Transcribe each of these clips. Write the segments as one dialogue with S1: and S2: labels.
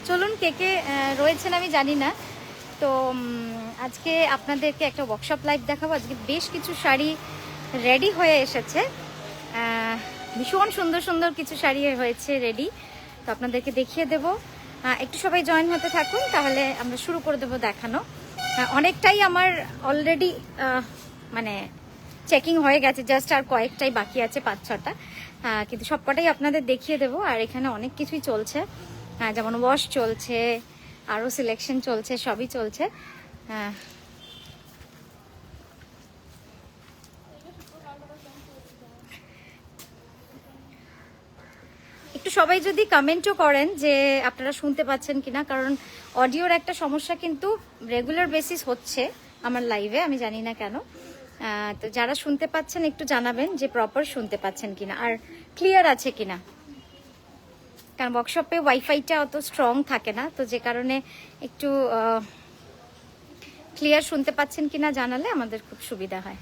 S1: চলুন কে কে রয়েছেন আমি জানি না। তো আজকে আপনাদেরকে একটা ওয়ার্কশপ লাইভ দেখাবো। আজকে বেশ কিছু শাড়ি রেডি হয়ে এসেছে, ভীষণ সুন্দর সুন্দর কিছু শাড়ি হয়েছে রেডি, তো আপনাদেরকে দেখিয়ে দেব। একটু সবাই জয়েন হতে থাকুন, তাহলে আমরা শুরু করে দেবো দেখানো। অনেকটাই আমার অলরেডি মানে চেকিং হয়ে গেছে, জাস্ট আর কয়েকটাই বাকি আছে, 5-6টা, কিন্তু সবকটাই আপনাদের দেখিয়ে দেবো। আর এখানে অনেক কিছুই চলছে, যেমন ওয়াশ চলছে, আরও সিলেকশন চলছে, সবই চলছে। একটু সবাই যদি কমেন্টও করেন যে আপনারা শুনতে পাচ্ছেন কিনা, কারণ অডিওর একটা সমস্যা কিন্তু রেগুলার বেসিস হচ্ছে আমার লাইভে, আমি জানি না কেন। তো যারা শুনতে পাচ্ছেন একটু জানাবেন যে প্রপার শুনতে পাচ্ছেন কিনা আর ক্লিয়ার আছে কিনা, কারণ ওয়ার্কশপে ওয়াইফাইটা অত স্ট্রং থাকে না, তো যে কারণে একটু ক্লিয়ার শুনতে পাচ্ছেন কিনা জানালে আমাদের খুব সুবিধা হয়।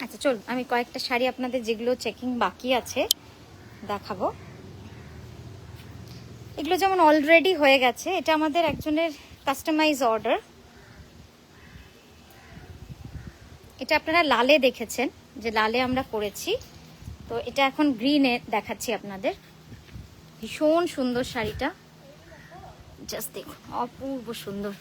S1: আচ্ছা চল, আমি কয়েকটা শাড়ি আপনাদের যেগুলো চেকিং বাকি আছে দেখাবো। এগুলো যেমন অলরেডি হয়ে গেছে, এটা আমাদের একজনের কাস্টমাইজ অর্ডার। এটা আপনারা লালে দেখেছেন যে লালে আমরা করেছি, তো এটা এখন গ্রিনে দেখাচ্ছি আপনাদের। ভীষণ সুন্দর শাড়িটা, জাস্ট দেখুন, অপূর্ব সুন্দর।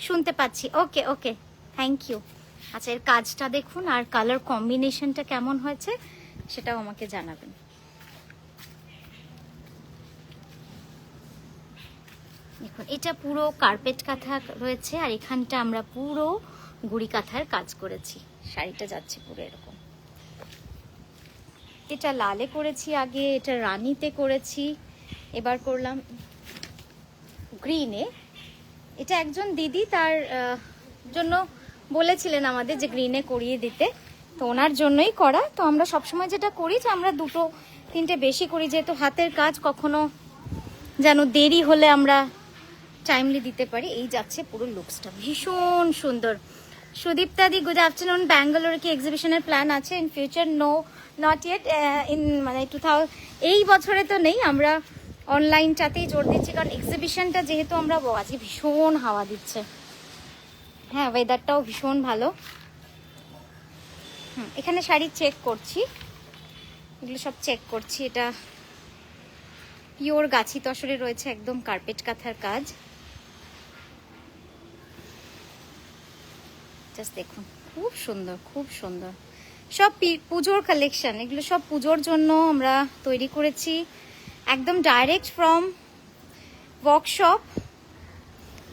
S1: শুনতে পাচ্ছি, ওকে ওকে, থ্যাংক ইউ। আচ্ছা, এর কাজটা দেখুন আর কালার কম্বিনেশনটা কেমন হয়েছে সেটাও আমাকে জানাবেন। দেখুন, এটা পুরো কার্পেট কাঁথা রয়েছে, আর এখানটা আমরা পুরো গুড়ি কাঁথার কাজ করেছি। শাড়িটা যাচ্ছে পুরো এরকম। এটা লালে করেছি আগে, এটা রানীতে করেছি, এবার করলাম গ্রিনে। এটা একজন দিদি তার জন্য বলেছিলেন আমাদের যে গ্রিনে করিয়ে দিতে, তো ওনার জন্যই করা। তো আমরা সবসময় যেটা করি যে আমরা 2-3টে বেশি করি, যেহেতু হাতের কাজ, কখনো যেন দেরি হলে আমরা টাইমলি দিতে পারি। এই যাচ্ছে পুরো লুকসটা, ভীষণ সুন্দর। Sudipta di, good afternoon. ব্যাঙ্গালোরে কি এক্সিবিশনের প্ল্যান আছে in future? No, not yet. In মানে 2000 এই বছরে তো নেই, আমরা অনলাইনটাতেই জোর দিচ্ছি, কারণ এক্সিবিশনটা যেহেতু আমরা আজকে ভীষণ হাওয়া দিচ্ছে, হ্যাঁ ওয়েদারটাও ভীষণ ভালো। এখানে শাড়ি চেক করছি, এগুলো সব চেক করছি। এটা পিওর গাছি তসরে রয়েছে, একদম কার্পেট কাঁথার কাজ। জাস্ট দেখুন, খুব সুন্দর, খুব সুন্দর। সব পুজোর কালেকশন, এগুলো সব পুজোর জন্য আমরা তৈরি করেছি, একদম ডাইরেক্ট ফ্রম ওয়ার্কশপ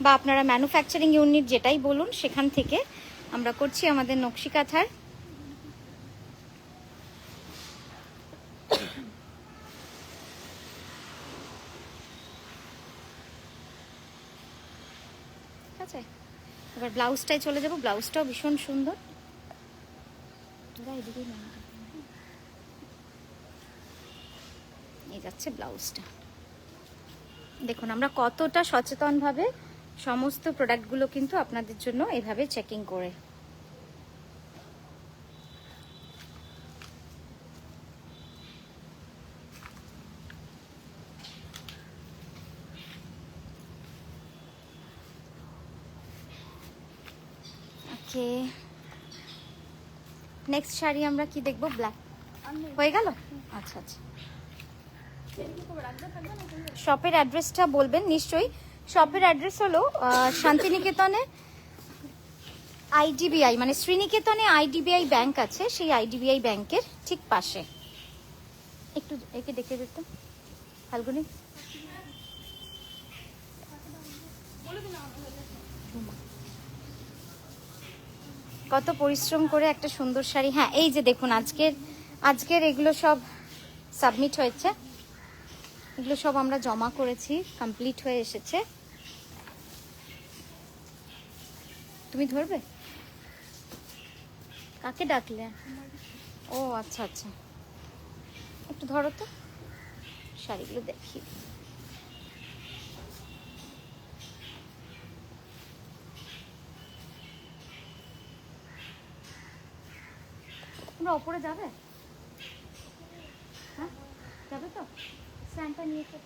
S1: বা আপনারা ম্যানুফ্যাকচারিং ইউনিট যেটাই বলুন সেখান থেকে আমরা করছি আমাদের নকশি কাঁথার। ঠিক আছে, এবার ব্লাউজটাই চলে যাব। ব্লাউজটাও ভীষণ সুন্দর। এই যাচ্ছে ব্লাউজটা। দেখুন আমরা কতটা সচেতনভাবে সমস্ত প্রোডাক্টগুলো কিন্তু আপনাদের জন্য এভাবে চেকিং করে। ওকে, নেক্সট শাড়ি আমরা কি দেখবো? ব্ল্যাক হয়ে গেল। আচ্ছা আচ্ছা, শপের অ্যাড্রেসটা বলবেন নিশ্চয়ই। শপের অ্যাড্রেস হলো শান্তিনিকেতনে আইডিবিআই, মানে শ্রীনিকেতনে আইডিবিআই ব্যাংক আছে, সেই আইডিবিআই ব্যাংকের ঠিক পাশে। একটু একে দেখে দিতাম ফাল্গুনি। কত পরিশ্রম করে একটা সুন্দর শাড়ি। হ্যাঁ, এই যে দেখুন, আজকের এগুলো সব সাবমিট হয়েছে, এগুলো সব আমরা জমা করেছি, কমপ্লিট হয়ে এসেছে। তুমি ধরবে? কাকে ডাকলে? ও আচ্ছা আচ্ছা, একটু ধরো তো, শাড়িগুলো দেখি। তোমরা ওপরে যাবে? হ্যাঁ যাবে তো? স্ট্যান্ডটা নিয়ে এসো।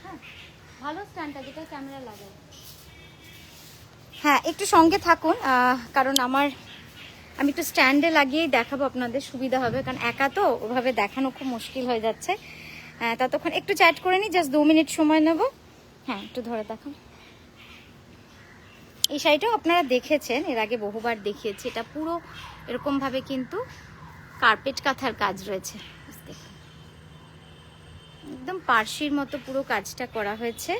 S1: হ্যাঁ ভালো স্ট্যান্ডটা, যেটা ক্যামেরা লাগায়। হ্যাঁ একটু সঙ্গে থাকুন, কারণ আমি একটু স্ট্যান্ডে লাগিয়েই দেখাবো, আপনাদের সুবিধা হবে, কারণ একা তো ওভাবে দেখানো খুব মুশকিল হয়ে যাচ্ছে। ততক্ষণ একটু চ্যাট করে নিই, জাস্ট 2 মিনিট সময় নেব। হ্যাঁ একটু ধরে দেখান। এই শাড়িটাও আপনারা দেখেছেন, এর আগে বহুবার দেখিয়েছি। এটা পুরো এরকমভাবে কিন্তু কার্পেট কাঁথার কাজ রয়েছে, একদম পার্সির মতো পুরো কাজটা করা হয়েছে।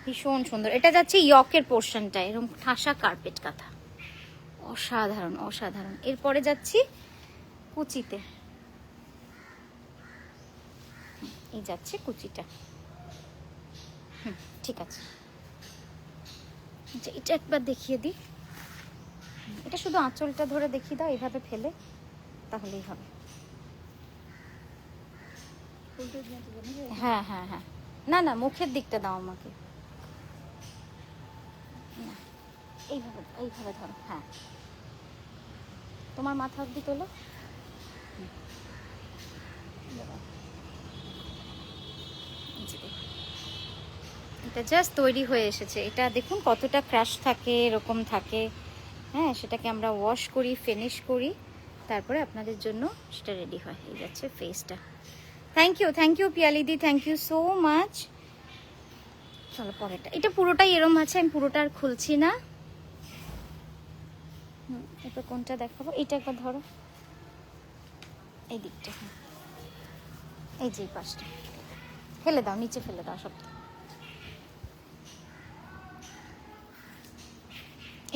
S1: ভীষণ সুন্দর। এটা যাচ্ছে ইয়কের পোর্শনটা, এরকম ঠাসা কার্পেট কাঁথা, অসাধারণ অসাধারণ। এরপরে যাচ্ছি কুচিতে, এই যাচ্ছে কুচিটা। ঠিক আছে, আচ্ছা এটা একবার দেখিয়ে দিই। এটা শুধু আঁচলটা ধরে দেখিয়ে দাও, এইভাবে ফেলে, তাহলেই হবে। হ্যাঁ হ্যাঁ হ্যাঁ, না না মুখের দিকটা দাও আমাকে, এইভাবে এইভাবে ধরো। হ্যাঁ তোমার মাথা অব্দি তোলো। এটা জাস্ট তৈরি হয়ে এসেছে। এটা দেখুন কতটা ক্রাশ থাকে, এরকম থাকে। হ্যাঁ সেটাকে আমরা ওয়াশ করি, ফিনিশ করি, তারপরে আপনাদের জন্য সেটা রেডি হয়। এই যাচ্ছে ফেসটা। থ্যাংক ইউ পিয়ালিদি, থ্যাংক ইউ সো মাচ। চলো পরেরটা, এটা পুরোটাই এরম আছে, আমি পুরোটা আর খুলছি না। এরপর কোনটা দেখাবো, এটা একবার ধরো, এই দিকটা। এই যে পাশটা ফেলে দাও, নিচে ফেলে দাও সব।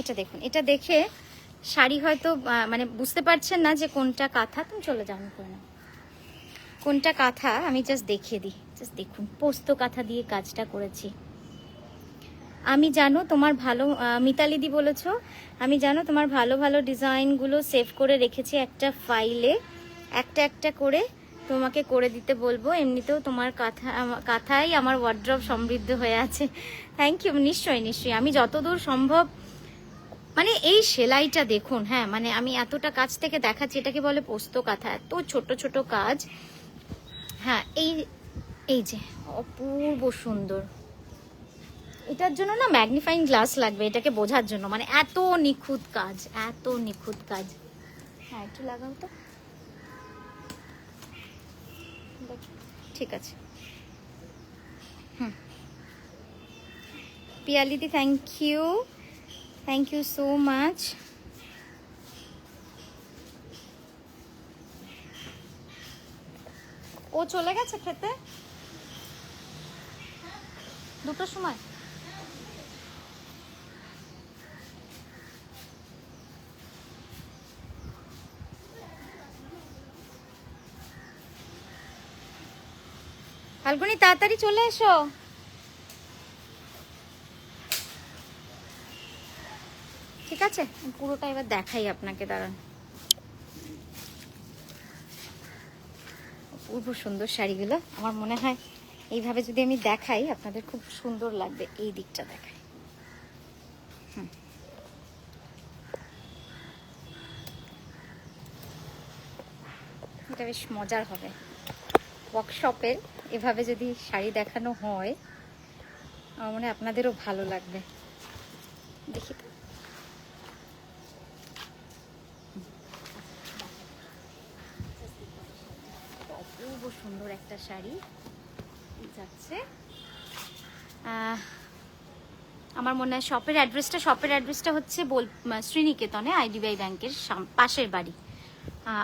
S1: এটা দেখুন, এটা দেখে শাড়ি হয়তো মানে বুঝতে পারছেন না যে কোনটা কাঁথা। তুমি চলে যাও করে না, কোনটা কাঁথা আমি জাস্ট দেখিয়ে দিই। জাস্ট দেখুন, পোস্ত কাঁথা দিয়ে কাজটা করেছি। আমি জানো তোমার ভালো, মিতালিদি বলেছো, আমি জানো তোমার ভালো ভালো ডিজাইনগুলো সেভ করে রেখেছি একটা ফাইলে, একটা একটা করে তোমাকে করে দিতে বলবো। এমনিতেও তোমার কাঁথাই আমার ওয়ার্ড্রব সমৃদ্ধ হয়ে আছে। Thank you. নিশ্চয়ই নিশ্চয়ই, আমি যতদূর সম্ভব, মানে এই সেলাইটা দেখুন। হ্যাঁ মানে আমি এতটা কাছ থেকে দেখাচ্ছি, এটাকে বলে পোস্ত কাঁথা, এত ছোট ছোট কাজ। হ্যাঁ এই যে অপূর্ব সুন্দর। এটার জন্য না ম্যাগনিফাইং গ্লাস লাগবে এটাকে বোঝার জন্য, মানে এত নিখুঁত কাজ, এত নিখুঁত কাজ। হ্যাঁ একটু লাগাও তো, ঠিক আছে। পিয়ালিদি থ্যাংক ইউ সো মাচ। ও চলে গেছে খেতে 2টোর সময়। ফাল্গুনি তাড়াতাড়ি চলে এসো। ঠিক আছে, পুরোটা এবার দেখাই আপনাকে, দাঁড়ান। অপূর্ব সুন্দর শাড়িগুলো, আমার মনে হয় এইভাবে যদি আমি দেখাই আপনাদের খুব সুন্দর লাগবে। এই দিকটা দেখাই। এটা বেশ মজার হবে, ওয়ার্কশপে এভাবে যদি শাড়ি দেখানো হয় আমার মনে হয় আপনাদেরও ভালো লাগবে। দেখি তো, অপূর্ব সুন্দর একটা শাড়ি যাচ্ছে। আমার মনে হয় শপের অ্যাড্রেসটা হচ্ছে শ্রীনিকেতনে, আইডিবিআই ব্যাংকের পাশের বাড়ি।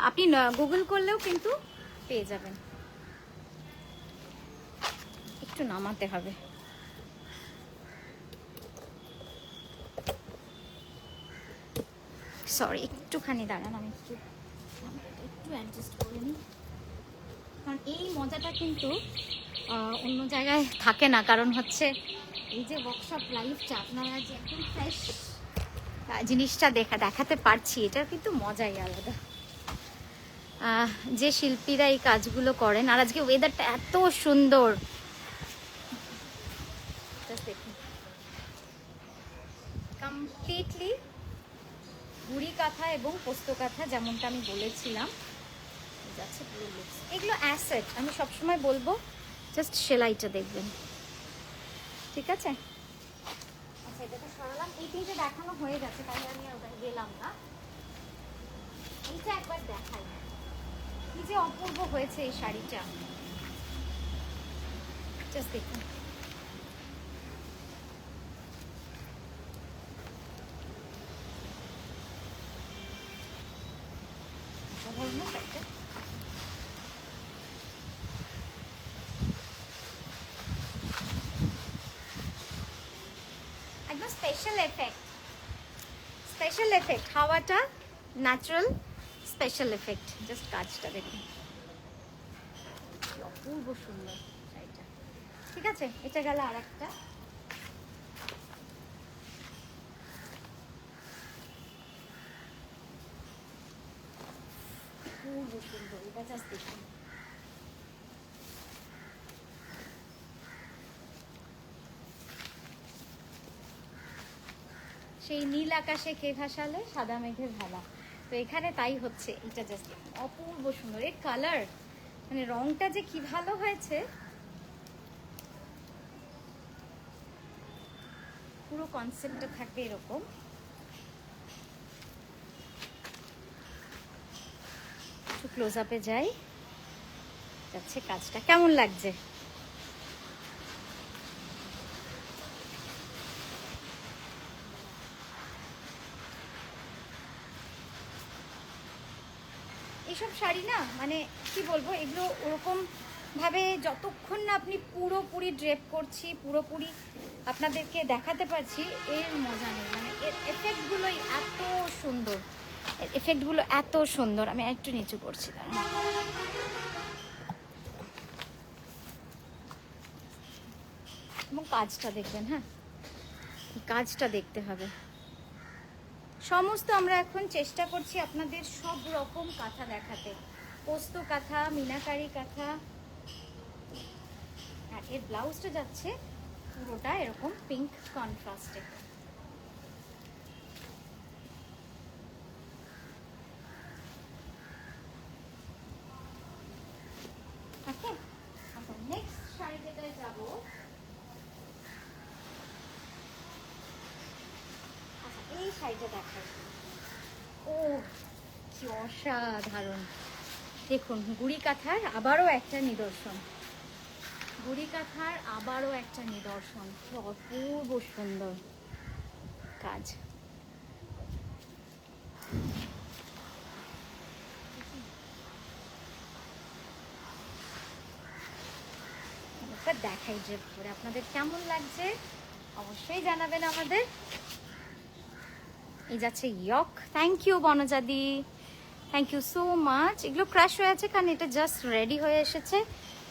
S1: আপনি গুগল করলেও কিন্তু পেয়ে যাবেন। একটু নামাতে হবে। সরি একটুখানি দাঁড়ান, আমি একটু অ্যাডজাস্ট করে নিই, কারণ এই মজাটা কিন্তু অন্য জায়গায় থাকে না, কারণ হচ্ছে এই যে ওয়ার্কশপ লাইফটা আপনারা যে একদম ফ্রেশ জিনিসটা দেখাতে পারছি, এটার কিন্তু মজাই আলাদা। যে শিল্পীরা এই কাজগুলো করেন, আর আজকে ওয়েদারটা এত সুন্দর, কমপ্লিটলি গুড়ি কাঁথা এবং পোস্ত কাঁথা, যেমনটা আমি বলেছিলাম যাচ্ছে পুরো লুকস। এগুলো অ্যাসেট, আমি সবসময় বলবো জাস্ট সেলাইটা দেখবেন, ঠিক আছে? আচ্ছা, এটা তো সরালাম, এই তিনটে দেখানো হয়ে গেছে, তাই আমি আর ওখানে গেলাম না। এইটা একবার দেখাই, কি যে অপূর্ব হয়েছে এই শাড়িটা, জাস্ট দেখুন। একদম স্পেশাল এফেক্ট, হাওয়াটা ন্যাচারাল স্পেশাল এফেক্ট, জাস্ট কাজটা দেখুন, অপূর্ব সুন্দর শাড়িটা। ঠিক আছে, এটা গেল আর একটা। অপূর্ব সুন্দর, এটা জাস্ট দেখুন। সেই নীল আকাশে কে ভাসালে সাদা মেঘের ভালা, তো এখানে তাই হচ্ছে। এটা জাস্ট অপূর্ব সুন্দর, এর কালার মানে রংটা যে কি ভালো হয়েছে, পুরো কনসেপ্টটা থাকবে এরকম। একটু ক্লোজ আপে যাই, যাচ্ছে কাজটা কেমন লাগছে। এইসব শাড়ি না, মানে কি বলবো, এগুলো ওরকম ভাবে যতক্ষণ না আপনি পুরোপুরি ড্রেপ করছি, পুরোপুরি আপনাদেরকে দেখাতে পারছি, এর মজা নেই। মানে এর এফেক্টগুলোই এত সুন্দর, এফেক্টগুলো এত সুন্দর। আমি একটু নিচু করছি, এবং কাজটা দেখবেন। হ্যাঁ, কাজটা দেখতে হবে। সমস্ত আমরা এখন চেষ্টা করছি আপনাদের সব রকম কাঁথা দেখাতে, পোস্ত কাঁথা, মিনাকারি কাঁথা। আর এর ব্লাউজটা যাচ্ছে পুরোটা এরকম পিঙ্ক কন্ট্রাস্টে। ওকে, আচ্ছা নেক্সট শাড়ি যেটায় যাবো, আচ্ছা এই শাড়িটা দেখাই। ও কি অসাধারণ, দেখুন গুড়ি কাঁথার আবারও একটা নিদর্শন, গুড়ি কাঁথার আবারও একটা নিদর্শন, কি অপূর্ব সুন্দর কাজ। দেখাই যে পরে আপনাদের কেমন লাগছে অবশ্যই জানাবেন আমাদের। এই যাচ্ছে ইয়ক, থ্যাংক ইউ বনজাদি, থ্যাংক ইউ সো মাচ। এগুলো ক্রাশ হয়ে আছে কারণ এটা জাস্ট রেডি হয়ে এসেছে।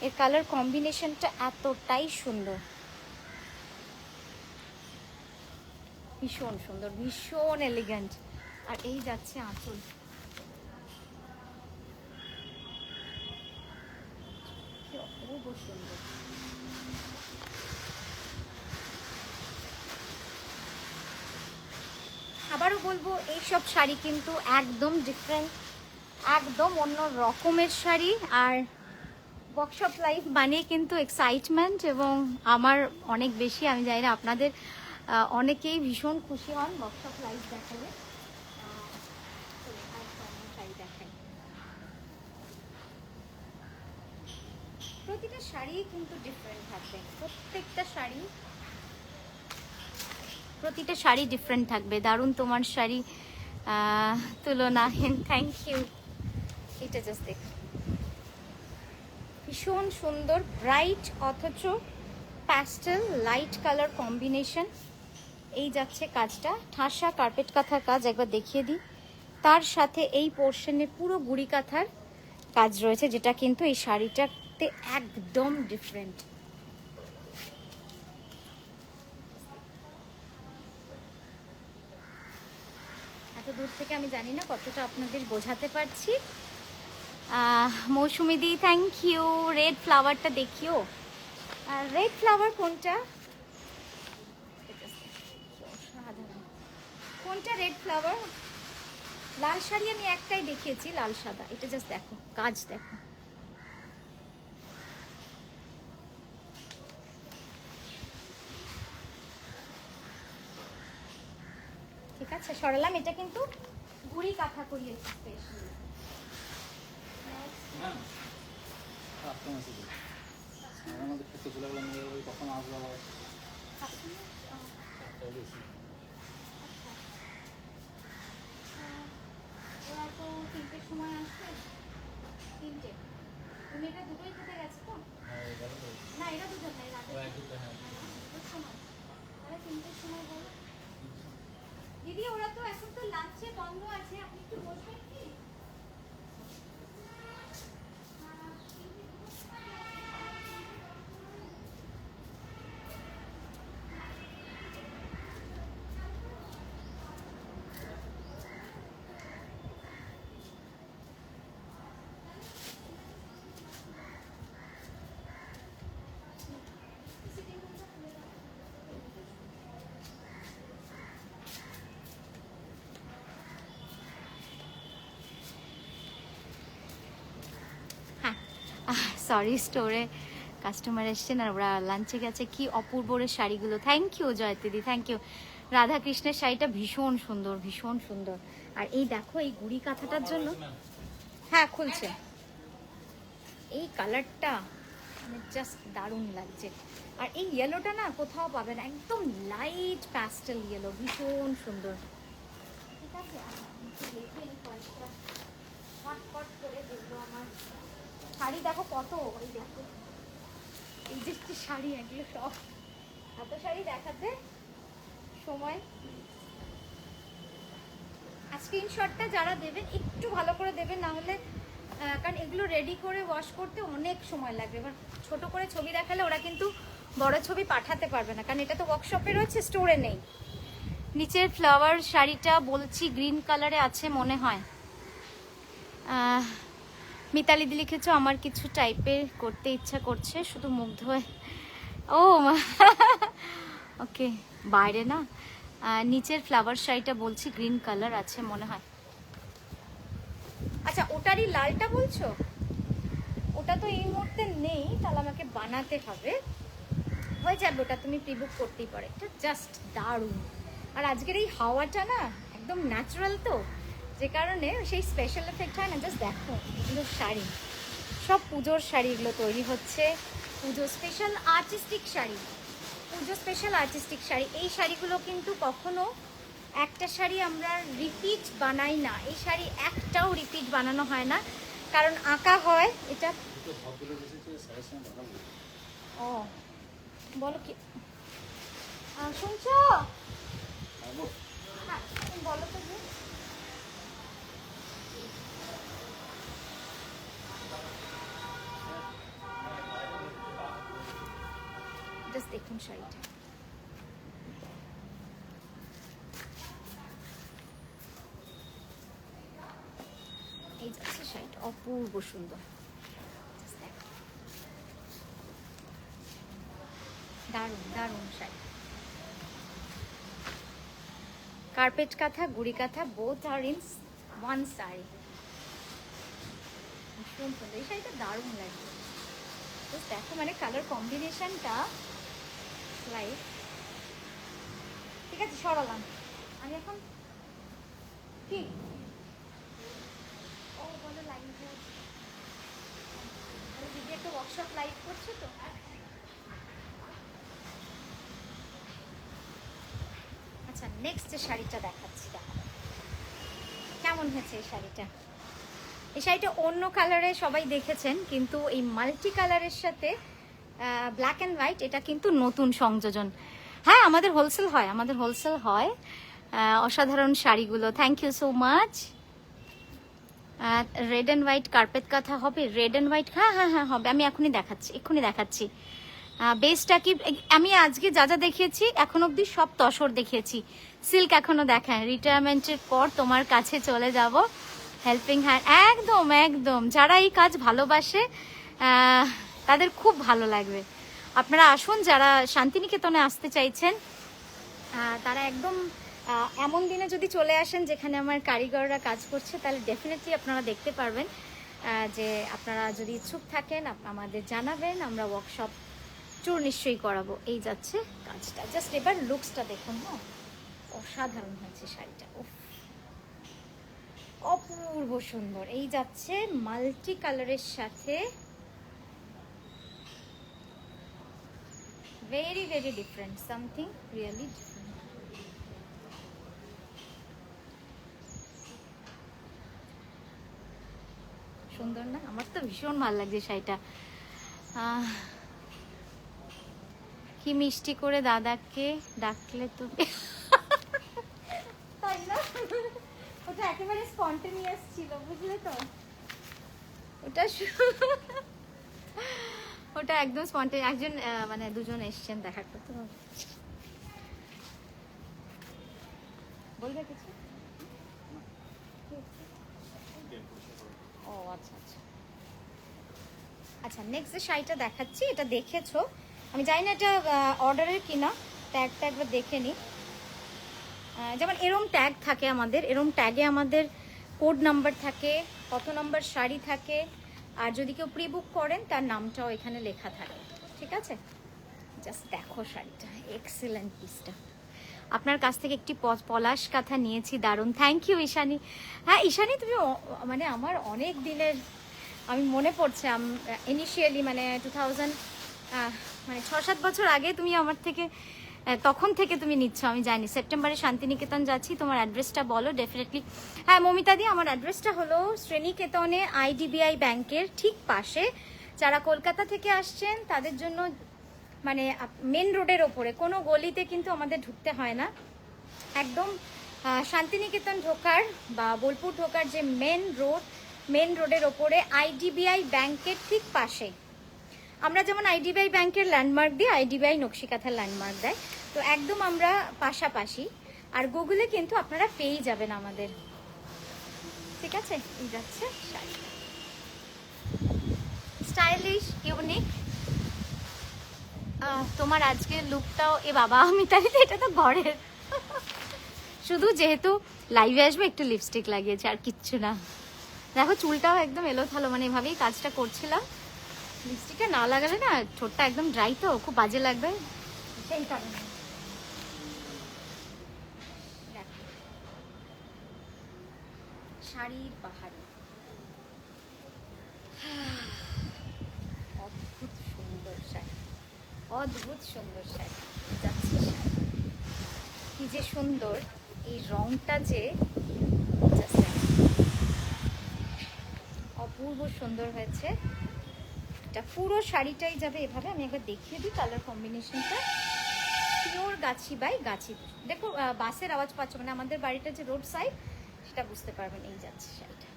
S1: এর কালার কম্বিনেশনটা এতটাই সুন্দর, ভীষণ সুন্দর, ভীষণ এলিগেন্ট। আর এই যাচ্ছে আঁচল, কি অপূর্ব সুন্দর। আবারও বলবো, এইসব শাড়ি কিন্তু একদম ডিফারেন্ট, একদম অন্য রকমের শাড়ি। আর ওয়ার্কশপ লাইফ মানে কিন্তু এক্সাইটমেন্ট, এবং আমার অনেক বেশি, আমি জানি না আপনাদের অনেকেই ভীষণ খুশি হন ওয়ার্কশপ লাইফ দেখালে। শাড়ি দেখাই, প্রতিটা শাড়ি কিন্তু ডিফারেন্ট থাকবে, প্রতিটা শাড়ি ডিফারেন্ট থাকবে। দারুণ তোমার শাড়ি তুলনাহীন, থ্যাংক ইউ। এটা জাস্ট দেখ, ভীষণ সুন্দর, ব্রাইট অথচ প্যাস্টেল লাইট কালার কম্বিনেশন। এই যাচ্ছে কাজটা, ঠাসা কার্পেট কাঁথার কাজ একবার দেখিয়ে দিই। তার সাথে এই পোর্শনে পুরো গুড়ি কাঁথার কাজ রয়েছে, যেটা কিন্তু এই শাড়িটা দেখতে একদম ডিফারেন্ট। এত দূর থেকে আমি জানি না কতটা আপনাদের বোঝাতে পারছি। মৌসুমি দি থ্যাংক ইউ। রেড ফ্লাওয়ারটা দেখিও। রেড ফ্লাওয়ার কোনটা? কোনটা রেড ফ্লাওয়ার? লাল শাড়ি আমি একটাই দেখিয়েছি, লাল সাদা। এটা জাস্ট দেখো, কাজ দেখো। ঠিক আছে, সরালাম। এটা কিন্তু গুড়ি কাঁথা করিয়েছি স্পেশালি। ওরা তো 3টের সময় আসবে। 3টে। তুমি এটা দুটোই খেতে গেছে তো? না, এরা দুজন নাই, দুটোর সময়। তাহলে 3টের সময় বলো। দিদি ওরা তো এখন তো লাঞ্চে বন্ধ আছে, আপনি একটু বসবেন কি? সরি, স্টোরে কাস্টমার এসছেন আর ওরা লাঞ্চে গেছে। কি অপূর্ব শাড়িগুলো। থ্যাংক ইউ জয়তিদি, থ্যাংক ইউ। রাধা কৃষ্ণের শাড়িটা ভীষণ সুন্দর, ভীষণ সুন্দর। আর এই দেখো এই গুড়ি কাঁথাটার জন্য, হ্যাঁ খুলছে, এই কালারটা মানে জাস্ট দারুণ লাগছে। আর এই ইয়েলোটা না কোথাও পাবেন, একদম লাইট প্যাস্টেল ইয়েলো, ভীষণ সুন্দর। ঠিক আছে, করে দেখবো আমার শাড়ি দেখো কত। এই দেখো এই যে শাড়ি, এগুলো সব এত শাড়ি দেখাতে সময়। আর স্ক্রিনশটটা যারা দেবেন একটু ভালো করে দেবেন, না হলে কারণ এগুলো রেডি করে ওয়াশ করতে অনেক সময় লাগবে। এবার ছোট করে ছবি দেখালে ওরা কিন্তু বড় ছবি পাঠাতে পারবে না, কারণ এটা তো ওয়ার্কশপে রয়েছে, স্টোরে নেই। নিচের ফ্লাওয়ার শাড়িটা বলছি গ্রিন কালারে আছে মনে হয়। মিতালি দি লিখেছো আমার কিছু টাইপের করতে ইচ্ছা করছে, শুধু মুগ্ধ হয়ে। ও ওকে, বাইরে না। নিচের ফ্লাওয়ার শাড়িটা বলছি গ্রিন কালার আছে মনে হয়। আচ্ছা, ওটারই লালটা বলছো? ওটা তো এই মুহূর্তে নেই, তাহলে আমাকে বানাতে হবে। হয়ে যাবে, ওটা তুমি প্রিবুক করতেই পারো। এটা জাস্ট দারুণ। আর আজকের এই হাওয়াটা না একদম ন্যাচারাল, তো যে কারণে সেই স্পেশাল এফেক্ট হয় না। জাস্ট দেখো এগুলো শাড়ি, সব পুজোর শাড়ি এগুলো তৈরি হচ্ছে। পুজো স্পেশাল আর্টিস্টিক শাড়ি, পুজো স্পেশাল আর্টিস্টিক শাড়ি। এই শাড়িগুলো কিন্তু কখনো একটা শাড়ি আমরা রিপিট বানাই না। এই শাড়ি একটাও রিপিট বানানো হয় না, কারণ আঁকা হয় এটা। ও বলো কি শুনছো? হ্যাঁ বলো তো। জাস্ট দেখুন শাড়িটা, এই যাচ্ছে শাড়িটা, অপূর্ব সুন্দর। দারুণ দারুণ শাড়ি। কার্পেট কাঁথা, গুড়ি kantha, both are in one sari. ভীষণ সুন্দর, এই শাড়িটা দারুণ লাগছে। দেখো মানে কালার কম্বিনেশনটা লাইট। ঠিক আছে, সরালাম আমি এখন। কি ও বলো লাইভ, দিদি একটা ওয়ার্কশপ লাইভ করছে তো। আচ্ছা, নেক্সট যে শাড়িটা দেখাচ্ছি, দেখো কেমন হয়েছে এই শাড়িটা। এই শাড়িটা অন্য কালারে সবাই দেখেছেন, কিন্তু এই মাল্টি কালারের সাথে ব্ল্যাক অ্যান্ড হোয়াইট, এটা কিন্তু নতুন সংযোজন। হ্যাঁ, আমাদের হোলসেল হয়, আমাদের হোলসেল হয়। অসাধারণ শাড়িগুলো, thank you so much. Red and white carpet kantha হবে, রেড অ্যান্ড হোয়াইট, হ্যাঁ হ্যাঁ হ্যাঁ হবে, আমি এক্ষুনি দেখাচ্ছি। বেসটা কি, আমি আজকে যা যা দেখিয়েছি এখন অবধি সব তসর দেখিয়েছি, সিল্ক এখনো দেখায়। রিটায়ারমেন্টের পর তোমার কাছে চলে যাব, হেল্পিং হ্যান্ড, একদম একদম। যারা এই কাজ ভালোবাসে তাদের খুব ভালো লাগবে। আপনারা আসুন, যারা শান্তিনিকেতনে আসতে চাইছেন তারা একদম এমন দিনে যদি চলে আসেন যেখানে আমার কারিগররা কাজ করছে, তাহলে ডেফিনেটলি আপনারা দেখতে পারবেন। যে আপনারা যদি ইচ্ছুক থাকেন আমাদের জানাবেন, আমরা ওয়ার্কশপ ট্যুর নিশ্চয়ই করাবো। এই যাচ্ছে কাজটা, জাস্ট এবার লুকসটা দেখুন না, অসাধারণ হয়েছে শাড়িটা, অপূর্ব সুন্দর। এই যাচ্ছে মাল্টি কালারের সাথে, very very different, something really different. সুন্দর না? আমার তো ভীষণ ভালো লাগছে শাড়িটা। কি মিষ্টি করে দাদাকে ডাকলে তুমি, তাই না? ওটা একেবারে স্পন্টেনিয়াস ছিল, বুঝলে তো? ওটা একদম স্পন্টেনিয়াস। একজন মানে দুজন এসছেন দেখা করতে, বলবে কিছু? ও আচ্ছা আচ্ছা আচ্ছা, নেক্সট যে শাড়িটা দেখাচ্ছি, এটা দেখেছো, আমি জানি না এটা অর্ডারের কিনা, ট্যাগটা একবার দেখে নিই। যেমন এরম ট্যাগ থাকে আমাদের, এরম ট্যাগে আমাদের কোড নাম্বার থাকে, কত নাম্বার শাড়ি থাকে, আর যদি কেউ প্রি বুক করেন তার নামটাও এখানে লেখা থাকে, ঠিক আছে? জাস্ট দেখো শাড়িটা, এক্সিলেন্ট পিসটা। আপনার কাছ থেকে একটি পলাশ কাঁথা নিয়েছি, দারুণ, থ্যাংক ইউ ঈশানী। হ্যাঁ ঈশানী, তুমি মানে আমার অনেক দিনের, আমি মনে পড়ছে ইনিশিয়ালি মানে 2000 মানে 6-7 বছর আগে তুমি আমার থেকে, তখন থেকে তুমি নিচ্ছ আমি জানি। সেপ্টেম্বরে শান্তিনিকেতন যাচ্ছি, তোমার অ্যাড্রেসটা বলো। ডেফিনেটলি হ্যাঁ মমিতাদি, আমার অ্যাড্রেসটা হলো শ্রেণীকেতনে আইডিবিআই ব্যাংকের ঠিক পাশে। যারা কলকাতা থেকে আসছেন তাদের জন্য মানে মেন রোডের ওপরে, কোনো গলিতে কিন্তু আমাদের ঢুকতে হয় না, একদম শান্তিনিকেতন ঢোকার বা বোলপুর ঢোকার যে মেন রোডের ওপরে আইডিবিআই ব্যাংকের ঠিক পাশে। আমরা যেমন আইডিবিআই ব্যাংকের ল্যান্ডমার্ক দিই, আইডিবিআই নকশিকাথার ল্যান্ডমার্ক দেয়, তো একদম আমরা পাশাপাশি। আর গুগলে কিন্তু আপনারা পেয়েই যাবেন আমাদের, ঠিক আছে? এই যাচ্ছে শাড়িটা, স্টাইলিশ, ইউনিক। তোমার আজকের লুকটাও, এ বাবা আমি তাই, এটা তো ঘরের, শুধু যেহেতু লাইভে আসবে একটু লিপস্টিক লাগিয়েছে, আর কিচ্ছু না। দেখো চুলটাও একদম এলোথালো, মানে এভাবেই কাজটা করছিলাম। লিপস্টিকটা না লাগালে না ঠোঁটটা একদম ড্রাই, তো খুব বাজে লাগবে, সেই কারণে। শাড়ির পাহাড়ে অদ্ভুত সুন্দর শাড়ি, অদ্ভুত সুন্দর শাড়ি যাচ্ছে। শাড়ি কি যে সুন্দর, এই রংটা যে অপূর্ব সুন্দর হয়েছে। এটা পুরো শাড়িটাই যাবে এভাবে, আমি একবার দেখিয়ে দিই কালার কম্বিনেশনটা। পিওর গাছি বাই গাছি, দেখো বাসের আওয়াজ পাচ্ছ, মানে আমাদের বাড়িটা যে রোড সাইড সেটা বুঝতে পারবেন। এই যাচ্ছে শাড়িটা,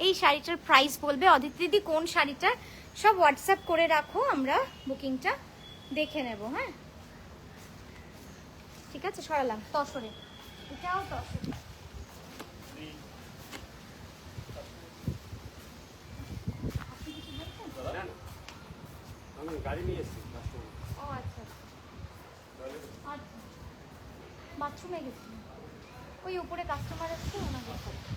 S1: এই শাড়িটার প্রাইস বলবে অদিতি দিদি কোন শাড়িটা, সব হোয়াটসঅ্যাপ করে রাখো, আমরা বুকিংটা দেখে নেব। হ্যাঁ ঠিক আছে, সরালাম তসরে, এটাও তসরে।
S2: গাড়ি নিয়ে এসেছি।
S1: ও আচ্ছা আচ্ছা, বাথরুমে গেছি, ওই উপরে কাস্টমার আছে ওনাদের সাথে।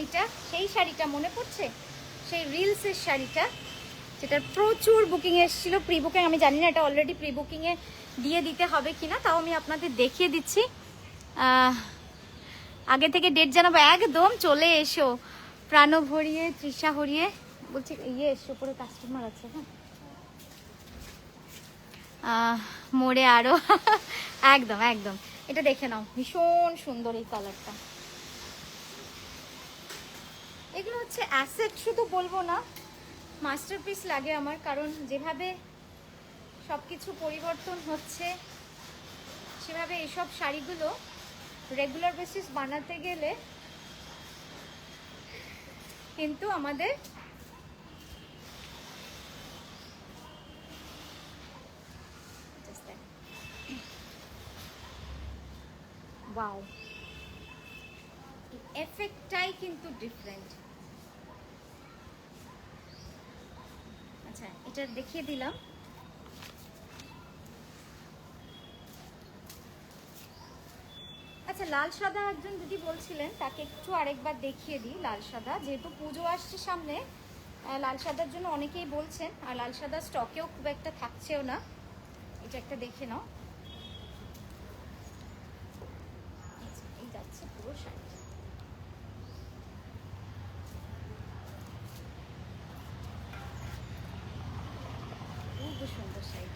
S1: এইটা সেই শাড়িটা মনে পড়ছে, সেই রিলসের শাড়িটা, যেটার প্রচুর বুকিং এসেছিল, প্রি বুকিং। আমি জানি না এটা অলরেডি প্রি বুকিংয়ে দিয়ে দিতে হবে কিনা, তাও আমি আপনাদের দেখিয়ে দিচ্ছি। আগে থেকে ডেট জানাবো, একদম চলে এসো, প্রাণ ভরিয়ে তৃষা হরিয়ে বলছি, ইয়ে এসো, উপরে কাস্টমার আছে। হ্যাঁ মোড়ে আরো একদম একদম, এটা দেখে নাও, ভীষণ সুন্দর এই কালারটা। এগুলো হচ্ছে অ্যাসেট, শুধু বলবো না, মাস্টারপিস লাগে আমার, কারণ যেভাবে সব কিছু পরিবর্তন হচ্ছে সেভাবে এইসব শাড়িগুলো রেগুলার বেসিস বানাতে গেলে কিন্তু আমাদের ওয়াও, এফেক্টটাই কিন্তু ডিফারেন্ট। আচ্ছা, এটা দেখিয়ে দিলাম। আচ্ছা, লাল সাদা একজন দিদি বলছিলেন, তাকে একটু আরেকবার দেখিয়ে দিই লাল সাদা, যেহেতু পুজো আসছে সামনে। লাল সাদার জন্য অনেকেই বলছেন, আর লাল সাদা স্টকেও খুব একটা থাকছেও না। এটা একটা দেখে নাও, এই যাচ্ছে পুরো শাড়ি। খুব সুন্দর শাড়ি।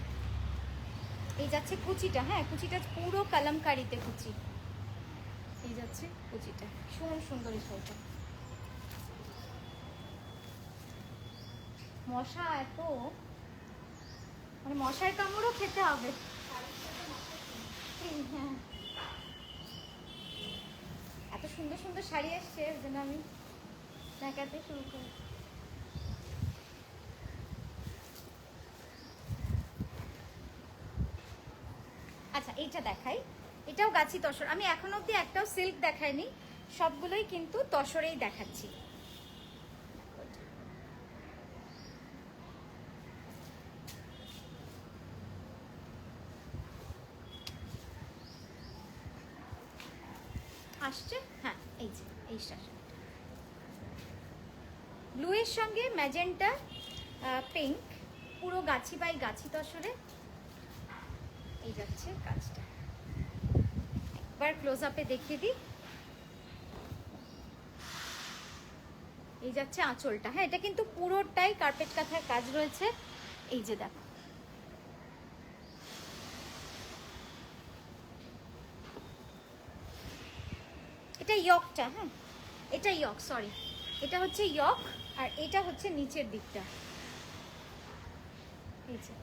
S1: এই যাচ্ছে কুচিটা, হ্যাঁ কুচিটা পুরো কালামকারিতে কুচি। এই যাচ্ছে কুচিটা, ভীষণ সুন্দর এই শাড়িটা। মশা এত, মানে মশার কামড়ও খেতে হবে। হ্যাঁ, এত সুন্দর সুন্দর শাড়ি এসছে, ওই জন্য আমি দেখাতে শুরু করি। আচ্ছা, এইটা দেখাই। এটাও গাছি তসর। আমি এখনো অব্দি একটাও সিল্ক দেখাইনি, সবগুলোই কিন্তু তসরেই দেখাচ্ছি। আসছে, হ্যাঁ এই যে এইটা ব্লু এর সঙ্গে ম্যাজেন্টা পিঙ্ক, পুরো গাছি বাই গাছি তসরে। এই যাচ্ছে কাজটা, একবার ক্লোজ আপে দেখিয়ে দিই। এই যাচ্ছে আঁচলটা, হ্যাঁ এটা কিন্তু পুরোটাই কার্পেট কাঁথার কাজ রয়েছে। এই যে দেখো, এটা ইয়কটা, হ্যাঁ এটা ইয়ক, সরি এটা হচ্ছে ইয়ক, আর এটা হচ্ছে নিচের দিকটা। এই যে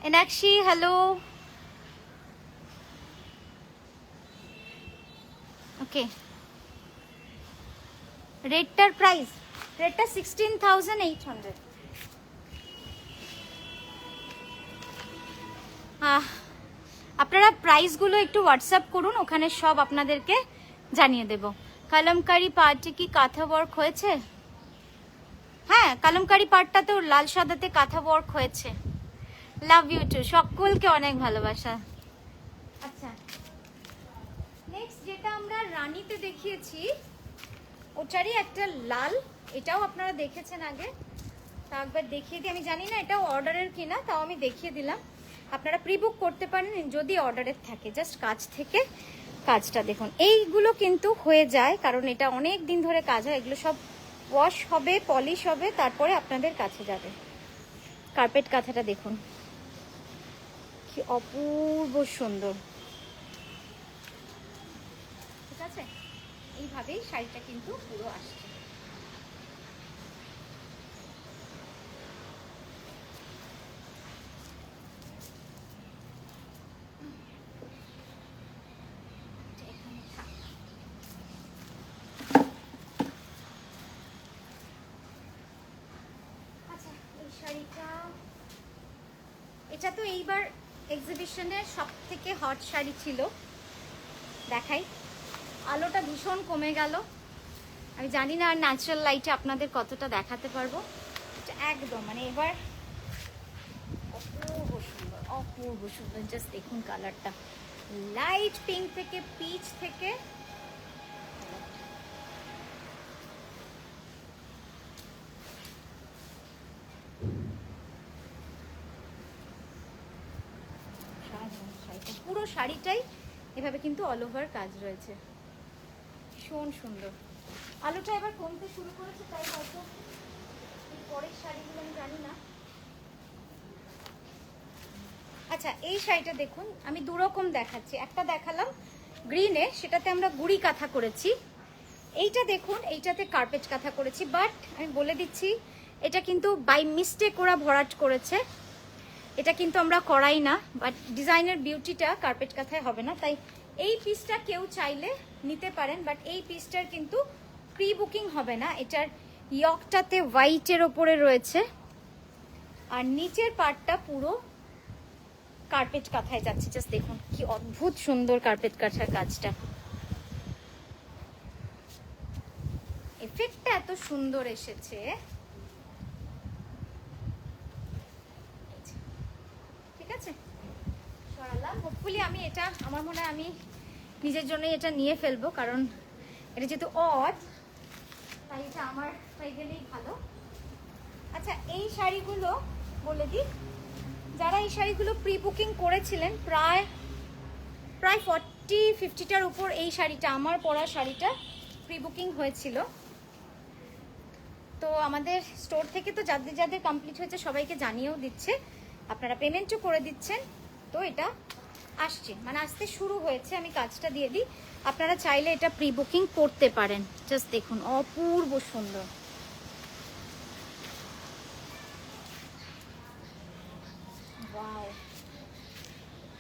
S1: এনাক্ষী, হ্যালো। ওকে, রেটটার প্রাইস, রেটটা 16,800। আপনারা প্রাইসগুলো একটু হোয়াটসঅ্যাপ করুন, ওখানে সব আপনাদেরকে জানিয়ে দেব। কালামকারি পার্টে কি কাঁথা ওয়ার্ক হয়েছে? হ্যাঁ, কালামকারি পার্টটা তো লাল সাদাতে কাঁথা ওয়ার্ক হয়েছে। লাভ ইউ টু, সকলকে অনেক ভালোবাসা। আচ্ছা, নেক্সট যেটা আমরা রানীতে দেখিয়েছি ওটারই একটা লাল, এটাও আপনারা দেখেছেন আগে, তা একবার দেখিয়ে দিই। আমি জানি না এটাও অর্ডারের কিনা, তাও আমি দেখিয়ে দিলাম। আপনারা প্রি বুক করতে পারেন যদি অর্ডারের থাকে। জাস্ট কাজ থেকে কাজটা দেখুন, এইগুলো কিন্তু হয়ে যায়, কারণ এটা অনেক দিন ধরে কাজ হয়। এগুলো সব ওয়াশ হবে, পলিশ হবে, তারপরে আপনাদের কাছে যাবে। কার্পেট কাঁথাটা দেখুন কি অপূর্ব সুন্দর, ঠিক আছে? এইভাবেই শাড়িটা কিন্তু পুরো আসছে। আচ্ছা, এই শাড়িটা, এটা তো এইবার এক্সিবিশনের সব থেকে হট শাড়ি ছিল। দেখাই, আলোটা ভীষণ কমে গেল, আমি জানি না আর ন্যাচারাল লাইটে আপনাদের কতটা দেখাতে পারবো। এটা একদম মানে এবার অপূর্ব সুন্দর, অপূর্ব সুন্দর। জাস্ট দেখুন কালারটা, লাইট পিঙ্ক থেকে পিচ থেকে পুরো শাড়িটাই এভাবে কিন্তু অল ওভার কাজ রয়েছে, ভীষণ সুন্দর। আলোটা এবার কমতে শুরু করেছে, তাই হয়তো পরের শাড়িগুলো আমি জানি না। আচ্ছা এই শাড়িটা দেখুন, আমি দুরকম দেখাচ্ছি। একটা দেখালাম গ্রিনে, সেটাতে আমরা গুড়ি কাঁথা করেছি। এইটা দেখুন, এইটাতে কার্পেট কাঁথা করেছি, বাট আমি বলে দিচ্ছি এটা কিন্তু বাই মিস্টেক ওরা ভরাট করেছে, এটা কিন্তু আমরা করাই না, বাট ডিজাইনের বিউটিটা কার্পেট কাঁথায় হবে না। তাই এই পিসটা কেউ চাইলে নিতে পারেন, বাট এই পিসটার কিন্তু প্রি বুকিং হবে না। এটার ইয়কটাতে হোয়াইটের ওপরে রয়েছে, আর নিচের পার্টটা পুরো কার্পেট কাঁথায় যাচ্ছে। জাস্ট দেখুন কি অদ্ভুত সুন্দর কার্পেট কাঁথার কাজটা, এফেক্টটা এত সুন্দর এসেছে। ঠিক আছে, সরালাম। হোপফুলি আমি এটা, আমার মনে হয় আমি নিজের জন্যই এটা নিয়ে ফেলবো, কারণ এটা যেহেতু অড, তাই এটা আমার হয়ে গেলেই ভালো। আচ্ছা এই শাড়িগুলো বলে দিই, যারা এই শাড়িগুলো প্রি বুকিং করেছিলেন, প্রায় 40-50টার উপর এই শাড়িটা, আমার পরা শাড়িটা প্রি বুকিং হয়েছিল। তো আমাদের স্টোর থেকে তো যাদের যাদের কমপ্লিট হয়েছে সবাইকে জানিয়েও দিচ্ছে, আপনারা পেমেন্টও করে দিচ্ছেন। তো এটা আসছে, মানে আসতে শুরু হয়েছে। আমি কাজটা দিয়ে দিই, আপনারা চাইলে এটা প্রি বুকিং করতে পারেন। জাস্ট দেখুন অপূর্ব সুন্দর। ওয়াও,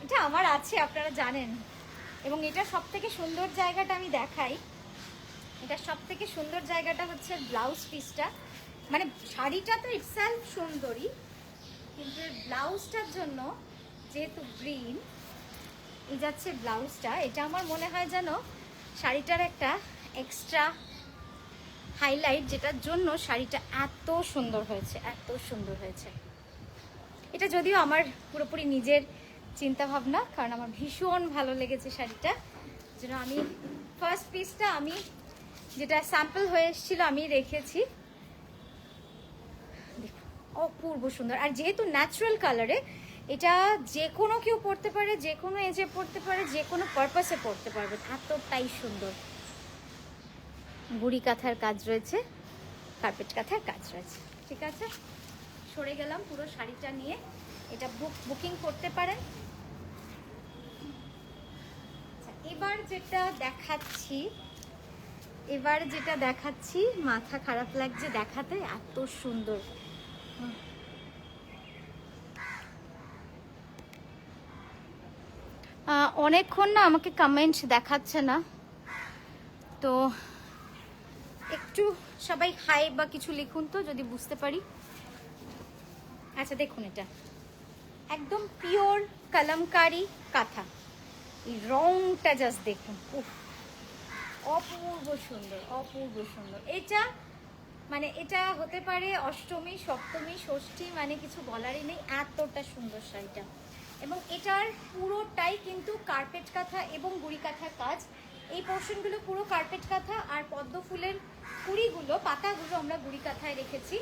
S1: এটা আমার আছে আপনারা জানেন। এবং এটা সব থেকে সুন্দর জায়গাটা আমি দেখাই, এটা সব থেকে সুন্দর জায়গাটা হচ্ছে ব্লাউজ পিসটা। মানে শাড়িটা তো ইটসেলফ সুন্দরী, কিন্তু ব্লাউজটার জন্য যেহেতু গ্রিন এই যাচ্ছে ব্লাউজটা, এটা আমার মনে হয় যেন শাড়িটার একটা এক্সট্রা হাইলাইট, যেটার জন্য শাড়িটা এত সুন্দর হয়েছে, এত সুন্দর হয়েছে। এটা যদিও আমার পুরোপুরি নিজের চিন্তা ভাবনা, কারণ আমার ভীষণ ভালো লেগেছে শাড়িটা, যেন আমি ফার্স্ট পিসটা আমি যেটা স্যাম্পল হয়ে এসেছিল আমি রেখেছি। দেখুন অপূর্ব সুন্দর, আর যেহেতু ন্যাচারাল কালারে, এটা যে কোনো কেউ পরতে পারে, যে কোনো এজে পরতে পারে, যে কোনো পারপাসে পরতে পারবে, এতটাই সুন্দর। গুড়ি কাঁথার কাজ রয়েছে, কার্পেট কাঁথার কাজ রয়েছে। ঠিক আছে, সরে গেলাম পুরো শাড়িটা নিয়ে। এটা বুকিং করতে পারেন। এবার যেটা দেখাচ্ছি মাথা খারাপ লাগছে দেখাতে, এত সুন্দর। অনেকক্ষণ না আমাকে কমেন্ট দেখাচ্ছে না, তো একটু সবাই হাই বা কিছু লিখুন তো যদি বুঝতে পারি। আচ্ছা দেখুন, এটা একদম পিওর কলমকারি কাঁথা, এই রংটা জাস্ট দেখুন, উফ অপূর্ব সুন্দর, অপূর্ব সুন্দর। এটা মানে এটা হতে পারে অষ্টমী, সপ্তমী, ষষ্ঠী, মানে কিছু বলারই নেই, এতটা সুন্দর শাড়িটা। এবং এটার পুরোটাই কিন্তু কার্পেট কাঁথা এবং গুড়ি কাঁথার কাজ। এই পোর্শনগুলো পুরো কার্পেট কাঁথা, আর পদ্ম ফুলের কুড়িগুলো, পাতাগুলো আমরা গুড়ি কাঁথায় রেখেছি।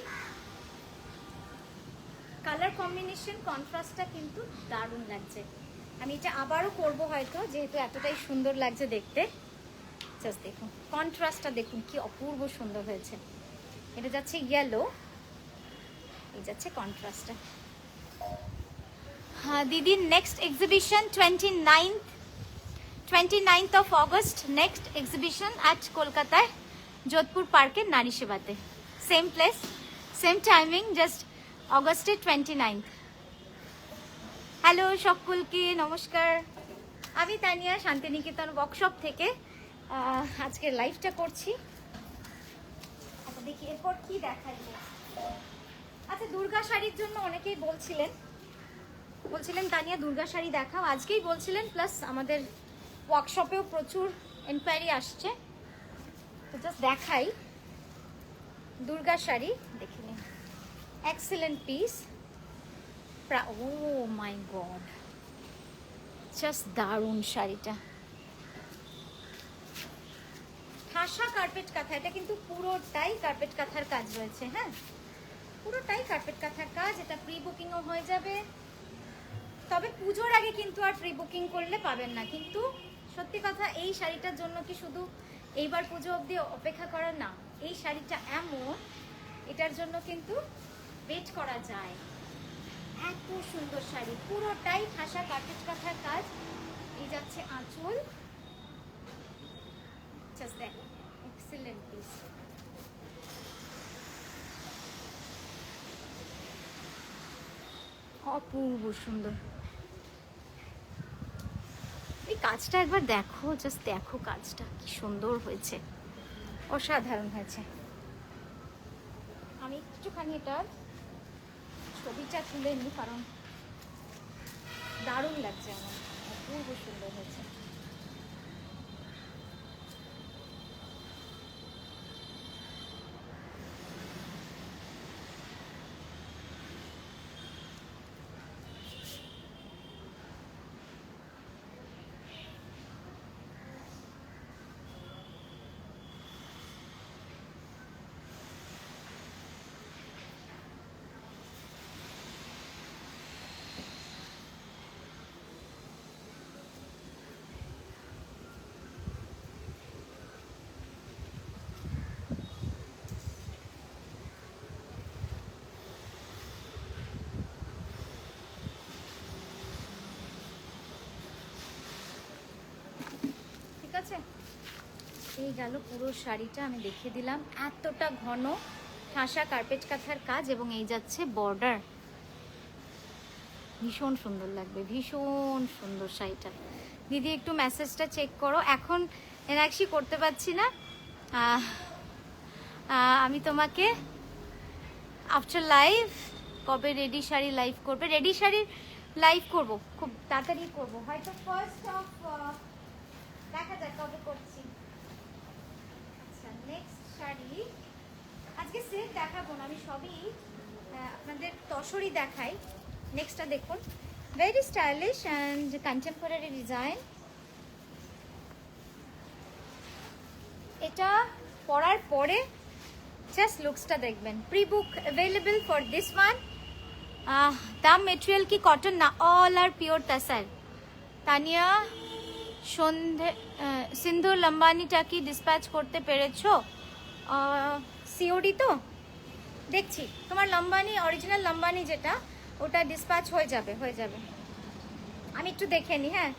S1: কালার কম্বিনেশন, কন্ট্রাস্টটা কিন্তু দারুণ লাগছে। আমি এটা আবারও করব হয়তো, যেহেতু এতটাই সুন্দর লাগছে দেখতে। জাস্ট দেখুন কন্ট্রাস্টটা, দেখুন কি অপূর্ব সুন্দর হয়েছে। এটা যাচ্ছে ইয়েলো, এই যাচ্ছে কন্ট্রাস্টটা। হ্যাঁ দিদি, next exhibition 29th of August, next exhibition at কলকাতায় যোধপুর পার্কের নারী সেবাতে, same place same timing, just অগস্টের 29th। হ্যালো সকলকে নমস্কার, আমি তানিয়া শান্তিনিকেতন ওয়ার্কশপ থেকে আজকের লাইভটা করছি। আচ্ছা দেখি এরপর কি দেখাই। আচ্ছা দুর্গা শাড়ির জন্য অনেকেই বলছিলেন তানিয়া দুর্গা শাড়ি দেখাও, আজকেই বলছিলেন, প্লাস আমাদের ওয়ার্কশপেও প্রচুর এনকোয়ারি আসছে। তো জাস্ট দেখাই দুর্গা শাড়ি, দেখে নিন, এক্সেলেন্ট পিস। ও মাই গড, জাস্ট দারুণ শাড়িটা। ঠাসা কার্পেট কাঁথা, এটা কিন্তু পুরোটাই কার্পেট কাঁথার কাজ রয়েছে। হ্যাঁ পুরোটাই কার্পেট কাঁথার কাজ। এটা প্রি বুকিংও হয়ে যাবে, তবে পুজোর আগে কিন্তু আর প্রি বুকিং করলে পাবেন না। কিন্তু সত্যি কথা, এই শাড়িটার জন্য কি শুধু এইবার পুজো অবধি অপেক্ষা করা না, এই শাড়িটা এমন, এটার জন্য কিন্তু ওয়েট করা যায়। এত সুন্দর শাড়ি, পুরোটাই ঠাসা কার্পেট কাঁথার কাজ। এই যাচ্ছে আঁচল, জাস্ট দেখো এক্সেলেন্ট পিস। অপূর্ব সুন্দর। এই কাজটা একবার দেখো, জাস্ট দেখো কাজটা কি সুন্দর হয়েছে, অসাধারণ হয়েছে। আমি একটুখানি এটার ছবিটা তুলে নিই, কারণ দারুণ লাগছে আমার, অপূর্ব সুন্দর হয়েছে। ঠিক আছে, এই গেল পুরো শাড়িটা, আমি দেখিয়ে দিলাম। এতটা ঘন ঠাসা কার্পেট কাঁথার কাজ, এবং এই যাচ্ছে বর্ডার। ভীষণ সুন্দর লাগবে, ভীষণ সুন্দর শাড়িটা। দিদি একটু মেসেজটা চেক করো, এখন এনাক্সি করতে পারছি না। আমি তোমাকে আফটার লাইভ, কবে রেডি শাড়ি লাইভ করবে? রেডি শাড়ির লাইভ করব, খুব তাড়াতাড়ি করব, হয়তো ফার্স্ট অফ, দেখা যাক কবে করছি। আচ্ছা, নেক্সট শাড়ি আজকে সিল্ক দেখাবো না, আমি সবই আপনাদের তসরই দেখাই। নেক্সটটা দেখুন, very stylish and contemporary design. এটা পরার পরে জাস্ট লুকসটা দেখবেন। Pre book available for this one. দাম মেটেরিয়াল কি কটন না, অল আর পিওর তাসার। তানিয়া সিন্ধু লম্বানিটা কি ডিসপ্যাচ করতে পেরেছো? সিওডি তো দেখছি, তোমার লম্বানি, অরিজিনাল লম্বানি যেটা, ওটা ডিসপ্যাচ হয়ে যাবে, হয়ে যাবে। আমি একটু দেখে নিই, হ্যাঁ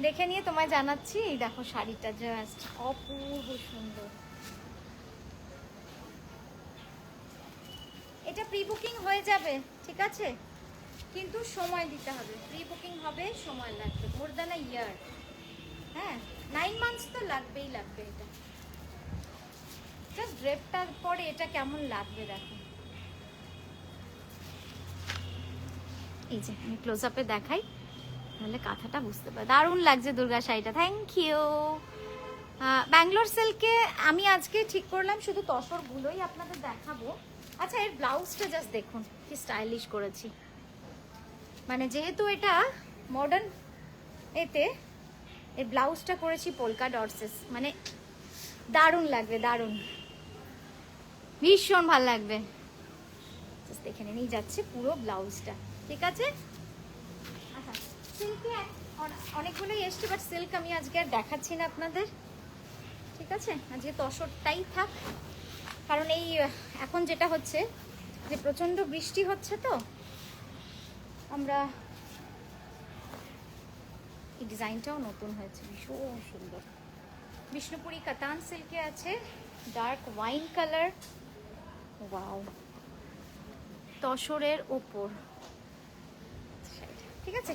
S1: দেখে নিয়ে তোমায় জানাচ্ছি। এই দেখো শাড়িটা জাস্ট অপূর্ব সুন্দর। এটা প্রি বুকিং হয়ে যাবে, ঠিক আছে, কিন্তু সময় দিতে হবে। প্রি বুকিং হবে, সময় লাগবে, মোর দ্যান আ ইয়ার। হ্যাঁ, 9 মান্থস তো লাগবেই লাগবে। এটা জাস্ট ড্রেপটার পরে এটা কেমন লাগবে দেখো। এই যে আমি ক্লোজ আপে দেখাই, তাহলে কাঁথাটা বুঝতে পারো। দারুণ লাগছে দুর্গা শাড়িটা, থ্যাংক ইউ। ব্যাঙ্গালোর সিল্কে আমি আজকে ঠিক করলাম শুধু তসরগুলোই আপনাদের দেখাবো। আচ্ছা, এর ব্লাউজটা জাস্ট দেখুন কি স্টাইলিশ করেছি। মানে যেহেতু এটা মডার্ন, এতে এর ব্লাউজটা করেছি পোলকা ডটসেস, মানে দারুণ লাগবে, দারুণ, ভীষণ ভালো লাগবে। দেখে নিয়ে যাচ্ছে পুরো ব্লাউজটা, ঠিক আছে। আচ্ছা, সিল্কে অনেকগুলোই এসছে, বাট সিল্ক আমি আজকে আর দেখাচ্ছি না আপনাদের, ঠিক আছে। আজকে তসরটাই থাক, কারণ এই এখন যেটা হচ্ছে যে প্রচণ্ড বৃষ্টি হচ্ছে, তো আমরা এই ডিজাইনটাও নতুন হয়েছে, ভীষণ সুন্দর। বিষ্ণুপুরি কাতান সিল্কে আছে, ডার্ক ওয়াইন কালার, ওয়াও, তসরের ওপর, ঠিক আছে।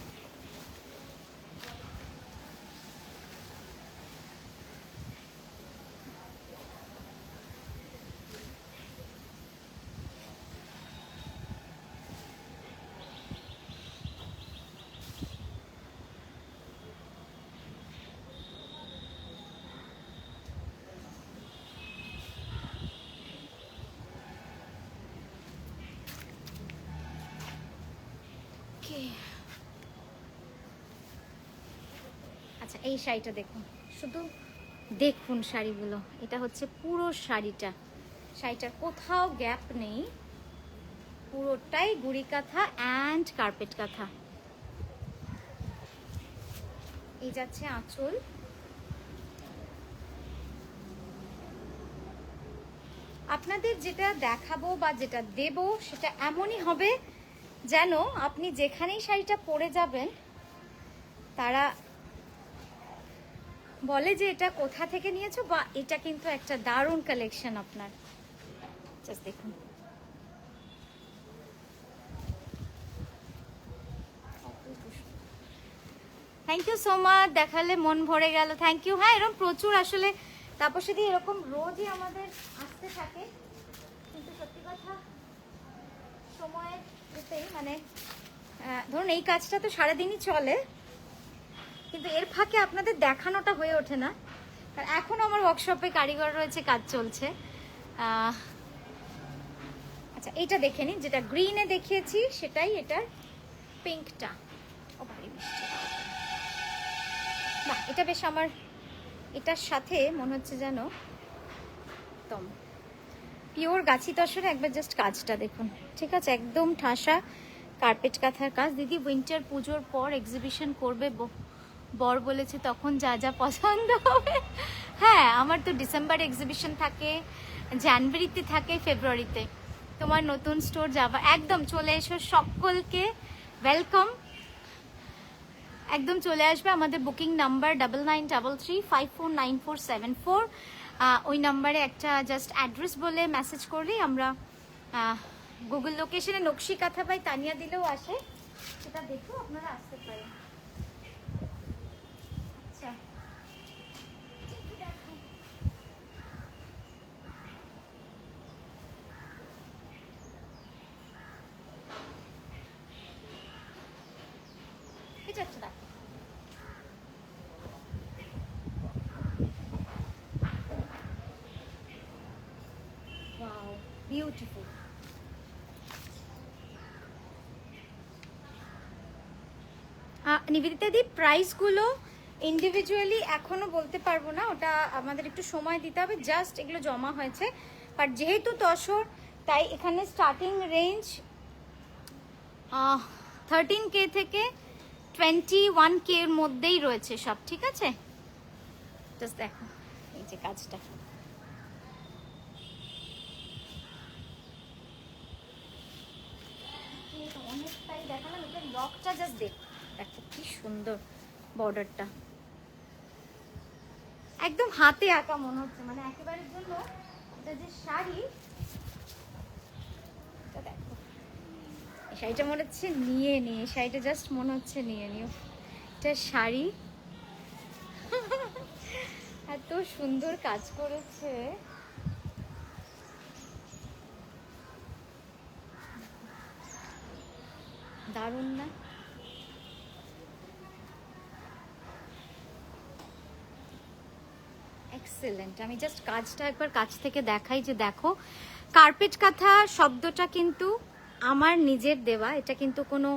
S1: আচ্ছা, এই শাড়িটা দেখুন, শুধু দেখুন শাড়িগুলো। এটা হচ্ছে পুরো শাড়িটা, শাড়িটার কোথাও গ্যাপ নেই, পুরোটাই গুড়ি কাঁথা অ্যান্ড কার্পেট কাঁথা। এই যাচ্ছে আঁচল, আপনাদের যেটা দেখাবো বা যেটা দেব সেটা এমনই হবে যেন আপনি যেখানেই শাড়িটা পরে যাবেন তারা বলে যে এটা কোথা থেকে নিয়েছো, বা এটা কিন্তু একটা দারুণ কালেকশন আপনার। জাস্ট দেখুন, থ্যাংক ইউ সো মাচ, দেখালে মন ভরে গেল, থ্যাংক ইউ। হ্যাঁ, এরকম প্রচুর আসলে তাপসী দি এরকম রোজই আমাদের আসতে থাকে, কিন্তু সত্যি কথা সময়ের এতেই মানে ধরুন এই কাজটা তো সারাদিনই চলে, কিন্তু এর ফাঁকে আপনাদের দেখানোটা হয়ে ওঠে না। আর এখনও আমার ওয়ার্কশপে কারিগর রয়েছে, কাজ চলছে। আচ্ছা, এইটা দেখে নিন, যেটা গ্রিনে দেখিয়েছি সেটাই এটার পিঙ্কটা। ও ভারী মিষ্টি, বাহ, এটা বেশ আমার এটার সাথে মনে হচ্ছে যেন একদম পিওর গাছি তসরে। একবার জাস্ট কাজটা দেখুন, ঠিক আছে, একদম ঠাসা কার্পেট কাঁথার কাজ। দিদি উইন্টার পুজোর পর এক্সিবিশন করবে বর বলেছে, তখন যা যা পছন্দ হবে। হ্যাঁ, আমার তো ডিসেম্বরে এক্সিবিশন থাকে, জানুয়ারিতে থাকে, ফেব্রুয়ারিতে তোমার নতুন স্টোর যাবা। একদম চলে এসো, সকলকে ওয়েলকাম, একদম চলে আসবে। আমাদের বুকিং নাম্বার 9933549474। ওই নাম্বারে একটা জাস্ট অ্যাড্রেস বলে মেসেজ করলেই আমরা গুগল লোকেশনে নকশি কাঁথা বাই তানিয়া দিলেও আসে, সেটা দেখেও আপনারা আসতে পারেন। আচ্ছা, এটা একটা দেখো, ওয়াও বিউটিফুল। নিবেদিতা দি, প্রাইসগুলো ইন্ডিভিজুয়ালি এখনো বলতে পারবো না, ওটা আমাদের একটু সময় দিতে হবে, জাস্ট এগুলো জমা হয়েছে। বাট যেহেতু তসর, তাই এখানে স্টার্টিং রেঞ্জ 13K থেকে 21K এর মধ্যেই রয়েছে সব, ঠিক আছে। জাস্ট দেখো এই যে কাজটা, অনেকটাই দেখালাম। এটা লকটা জাস্ট দেখো, দেখো কি সুন্দর বর্ডারটা, একদম হাতে আঁকা মনে হচ্ছে, মানে একেবারে জন্য এটা যে শাড়ি, এটা দেখো, এই শাড়িটা মনে হচ্ছে নিয়ে নিয়ে, শাড়িটা জাস্ট মনে হচ্ছে নিয়ে নিও। এটা শাড়ি এত সুন্দর কাজ করেছে, দারুণ না? এক্সেলেন্ট। আমি জাস্ট কাজটা একবার কাছ থেকে দেখাই, যে দেখো কার্পেট কাঁথা শব্দটা কিন্তু আমার নিজের দেওয়া, এটা কিন্তু কোনো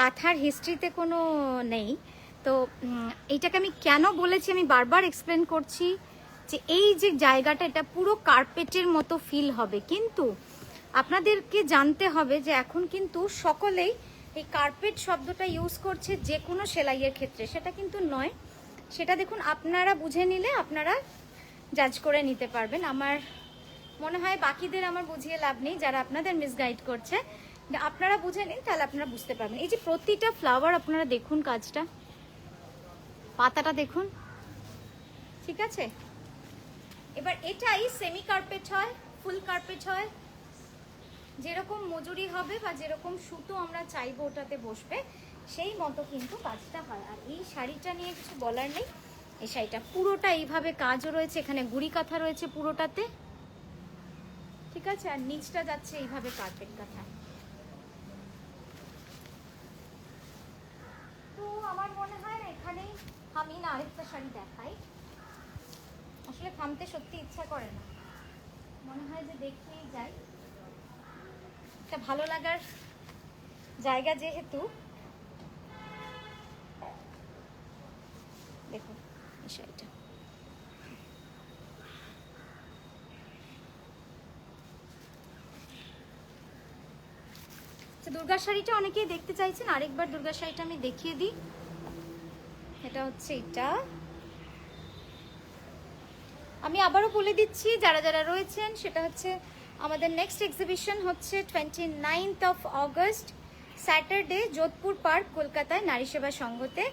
S1: কাঁথার হিস্ট্রিতে কোনো নেই। তো এইটাকে আমি কেন বলেছি আমি বারবার এক্সপ্লেন করছি, যে এই যে জায়গাটা এটা পুরো কার্পেটের মতো ফিল হবে, কিন্তু আপনাদেরকে জানতে হবে যে এখন কিন্তু সকলেই এই কার্পেট শব্দটা ইউজ করছে যে কোনো সেলাইয়ের ক্ষেত্রে, সেটা কিন্তু নয়। সেটা দেখুন, আপনারা বুঝে নিলে আপনারা জাজ করে নিতে পারবেন। আমার মনে হয় বাকিদের আমার বুঝিয়ে লাভ নেই, যারা আপনাদের মিসগাইড করছে। আপনারা বুঝে নিন, তাহলে আপনারা বুঝতে পারবেন। এই যে প্রতিটা ফ্লাওয়ার আপনারা দেখুন, কাজটা, পাতাটা দেখুন, ঠিক আছে। এবার এটাই সেমি কার্পেট হয়, ফুল কার্পেট হয়, যেরকম মজুরি হবে বা যেরকম সুতো আমরা চাইবো ওটাতে বসবে, সেই মতো কিন্তু কাজটা হয়। আর এই শাড়িটা নিয়ে কিছু বলার নেই, এই শাড়িটা পুরোটা এইভাবে কাজও রয়েছে, এখানে গুড়ি কাঁথা রয়েছে পুরোটাতে, ঠিক আছে। আর নিচটা যাচ্ছে এইভাবে কার্পেট কাঁথা। তো আমার মনে হয় এখানেই আমি না আরেকটা শাড়ি দেখাই, আসলে থামতে সত্যি ইচ্ছা করে না, মনে হয় যে দেখতেই যাই, একটা ভালো লাগার জায়গা যেহেতু। দেখো এই শাড়িটা, দুর্গা শাড়িটা অনেকেই দেখতে চাইছেন, আরেকবার দুর্গা শাড়িটা আমি দেখিয়ে দিই। এটা হচ্ছে এটা, আমি আবারও বলে দিচ্ছি যারা যারা রয়েছেন, সেটা হচ্ছে আমাদের নেক্সট এক্সিবিশন হচ্ছে 29th of August Saturday Jodhpur park কলকাতায় নারী সেবা সংঘতে।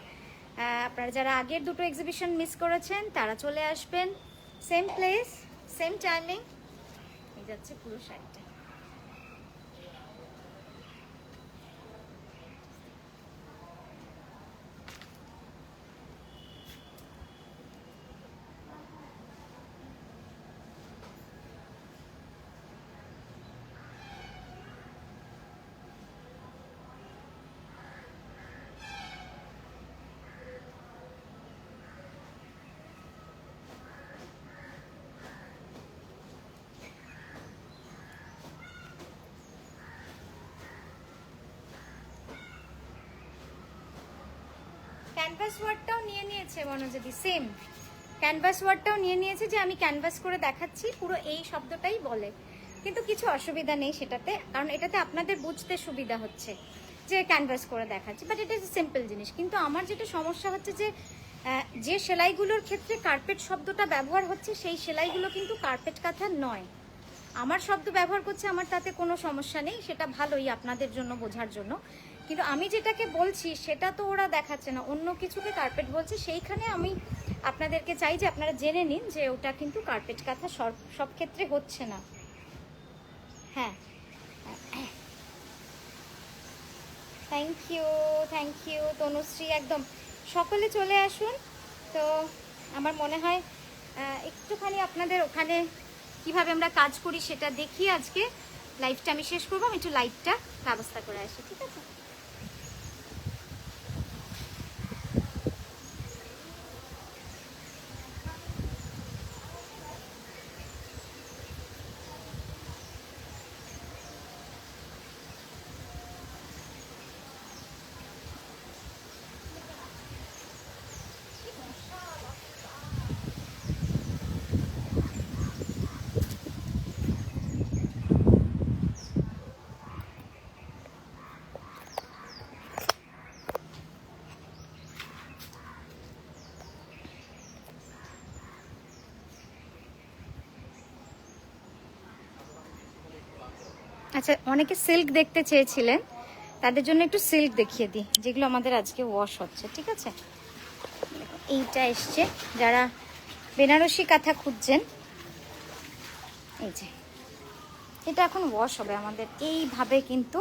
S1: আপনারা যারা আগের দুটো এক্সিবিশন মিস করেছেন তারা চলে আসবেন, সেম প্লেস সেম টাইমিং। এই যাচ্ছে পুরো শাড়িটা। ক্যানভাস ওয়ার্কটাও নিয়ে নিয়েছে মনোজদি, সেম ক্যানভাস ওয়ার্কটাও নিয়ে নিয়েছে যে আমি ক্যানভাস করে দেখাচ্ছি, পুরো এই শব্দটাই বলে, কিন্তু কিছু অসুবিধা নেই সেটাতে, কারণ এটাতে আপনাদের বুঝতে সুবিধা হচ্ছে যে ক্যানভাস করে দেখাচ্ছি, বাট এটা সিম্পল জিনিস। কিন্তু আমার যেটা সমস্যা হচ্ছে যে সেলাইগুলোর ক্ষেত্রে কার্পেট শব্দটা ব্যবহার হচ্ছে সেই সেলাইগুলো কিন্তু কার্পেট কাঁথা নয়। আমার শব্দ ব্যবহার করছে, আমার তাতে কোনো সমস্যা নেই, সেটা ভালোই আপনাদের জন্য বোঝার জন্য, কিন্তু আমি যেটাকে বলছি সেটা তো ওরা দেখাচ্ছে না, অন্য কিছুকে কার্পেট বলছে। সেইখানে আমি আপনাদেরকে চাই যে আপনারা জেনে নিন যে ওটা কিন্তু কার্পেট কাঁথা সব ক্ষেত্রে হচ্ছে না। হ্যাঁ, থ্যাংক ইউ তনুশ্রী, একদম সকলে চলে আসুন। তো আমার মনে হয় একটুখানি আপনাদের ওখানে কিভাবে আমরা কাজ করি সেটা দেখিয়ে আজকে লাইভটা আমি শেষ করবো। আমি একটু লাইটটা ব্যবস্থা করে আসি, ঠিক আছে? আচ্ছা, অনেকে সিল্ক দেখতে চেয়েছিলেন, তাদের জন্য একটু সিল্ক দেখিয়ে দিই, যেগুলো আমাদের আজকে ওয়াশ হচ্ছে, ঠিক আছে? এইটা এসছে, যারা বেনারসি কাঁথা খুঁজছেন, এই যে এটা এখন ওয়াশ হবে আমাদের, এইভাবে কিন্তু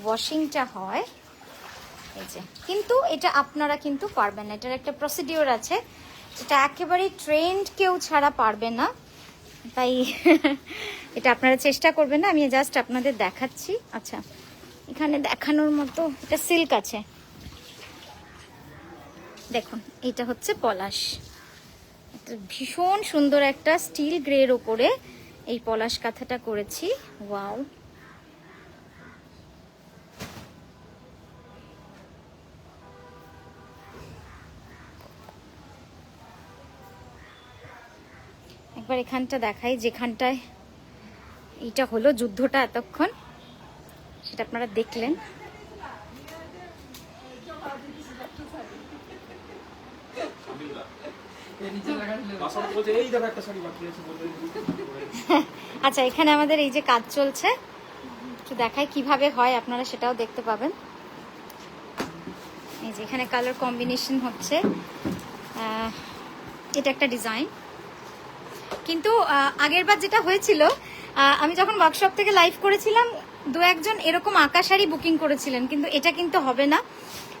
S1: ওয়াশিংটা হয়, এই যে। কিন্তু এটা আপনারা কিন্তু পারবেন না, এটার একটা প্রসিডিওর আছে, এটা একেবারেই ট্রেন্ড কেউ ছাড়া পারবে না, তাই এটা আপনারা চেষ্টা করবেন না, আমি জাস্ট আপনাদের দেখাচ্ছি। আচ্ছা, এখানে দেখানোর মতো এটা সিল্ক আছে, দেখুন এটা হচ্ছে পলাশ, এটা ভীষণ সুন্দর একটা স্টিল গ্রের ওপরে এই পলাশ কাঁথাটা করেছি। ওয়াও, একবার এখানটা দেখাই, যেখানটায় এইটা হলো যুদ্ধটা এতক্ষণ, সেটা আপনারা দেখলেন। আচ্ছা, এখানে আমাদের এই যে কাজ চলছে, একটু দেখাই কিভাবে হয়, আপনারা সেটাও দেখতে পাবেন। এই যে এখানে কালার কম্বিনেশন হচ্ছে, এটা একটা ডিজাইন। কিন্তু আগেরবার যেটা হয়েছিল, আমি যখন ওয়ার্কশপ থেকে লাইভ করেছিলাম, দু একজন এরকম আঁকা শাড়ি বুকিং করেছিলেন, কিন্তু এটা কিন্তু হবে না,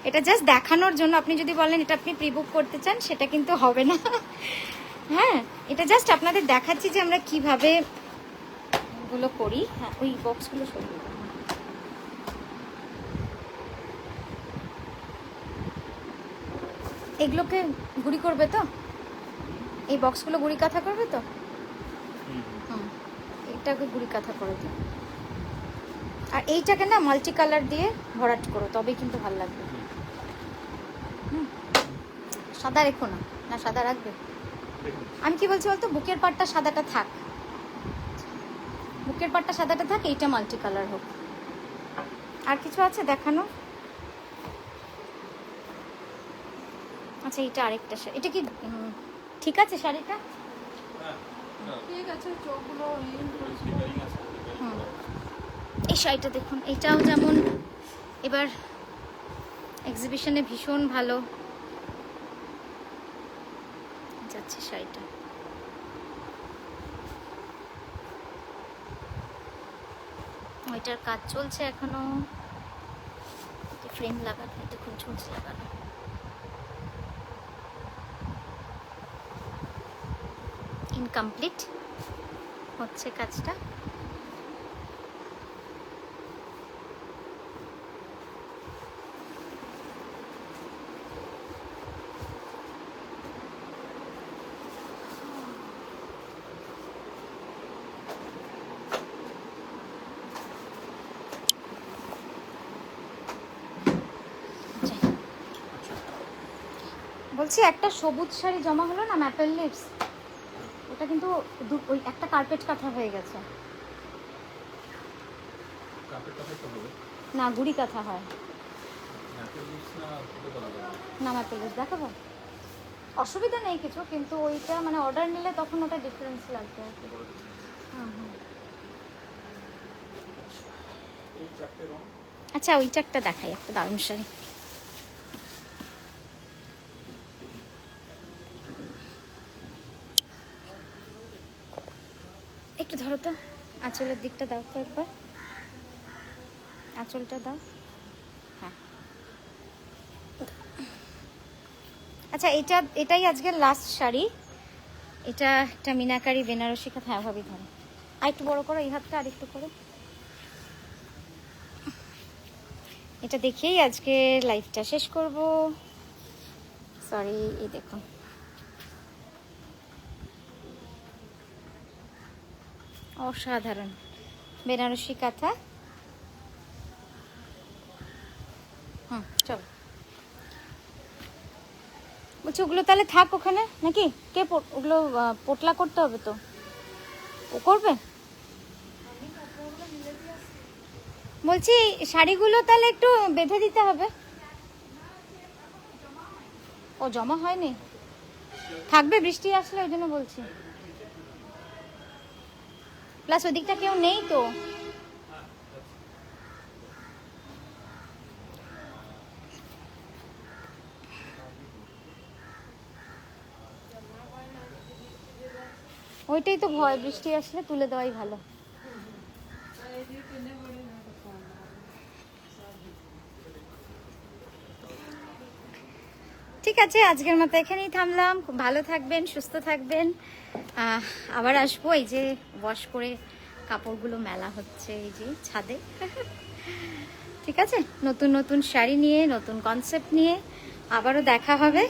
S1: এটা জাস্ট দেখানোর জন্য। আপনি যদি বলেন এটা আপনি প্রি বুক করতে চান, সেটা কিন্তু হবে না। হ্যাঁ, এটা জাস্ট আপনাদের দেখাচ্ছি যে আমরা কিভাবে গুলো করি। হ্যাঁ, ওই বক্সগুলো সরিয়ে দাও। এগুলোকে গুড়ি করবে তো, এই বক্সগুলো গুড়ি কাঁথা করবে তো? এটাকে গুড়ি কাঁথা করে দিই, আর এইটাকে না মাল্টি কালার দিয়ে ভরাট করো, তবেই কিন্তু ভালো লাগবে। সাদা রেখো না, না সাদা রাখবে? আমি কি বলছি বলতো, বুকের পাটটা সাদাটা থাক, বুকের পাটটা সাদাটা থাক, এইটা মাল্টি কালার হোক। আর কিছু আছে দেখানো? আচ্ছা, এটা আরেকটা শাড়ি, এটা কি ঠিক আছে শাড়িটা? ঠিক আছে, এই শাড়িটা দেখুন, এটাও যেমন এবার এক্সিবিশনে ভীষণ ভালো যাচ্ছে শাড়িটা। ওইটার কাজ চলছে এখনো, ফ্রেম লাগানো, দেখুন ঝুলছে লাগানো। ইনকমপ্লিট হচ্ছে কাজটা। বলছি একটা সবুজ শাড়ি জমা হলো না, ম্যাপেল লিপস, ওটা কিন্তু ওই একটা কার্পেট কাঁথা হয়ে গেছে। না গুড়ি কাঁথা হয় না, ম্যাপেল লিপস দেখাবো, অসুবিধা নেই কিছু, কিন্তু ওইটা মানে অর্ডার নিলে তখন ওটা ডিফারেন্স লাগবে আর কি। আচ্ছা ওই চারটা দেখাই, একটা দারুণ শাড়ি। একটু ধরো তো, আঁচলের দিকটা দাও তো একবার, আঁচলটা দাও। হ্যাঁ আচ্ছা, এটাই আজকের লাস্ট শাড়ি। এটা একটা মিনাকারি বেনারসি কাঁথা। হ্যাঁ ভাবি ধরো, আর একটু বড় করো এই হাতটা, আর একটু করো। এটা দেখেই আজকে লাইফটা শেষ করব। সরি, এই দেখুন অসাধারণ বেনারসি কাঁথা। চলো বলছি ওগুলো তাহলে থাক ওখানে নাকি, কে ওগুলো পোটলা করতে হবে তো, ও করবে। বলছি শাড়িগুলো তাহলে একটু বেঁধে দিতে হবে। ও জমা হয়নি, থাকবে বৃষ্টি আসলে, ওই জন্য বলছি। প্লাস ওদিকটা কেউ নেই তো। ওইটাই তো ভয়, বৃষ্টি আসলে তুলে দেওয়াই ভালো। ঠিক আছে, আজকের মতো এখানেই থামলাম। খুব ভালো থাকবেন, সুস্থ থাকবেন। আবার আসবো। এই যে ওয়াশ করে কাপড়গুলো মেলা হচ্ছে এই যে ছাদে। ঠিক আছে, নতুন নতুন শাড়ি নিয়ে, নতুন কনসেপ্ট নিয়ে আবারও দেখা হবে।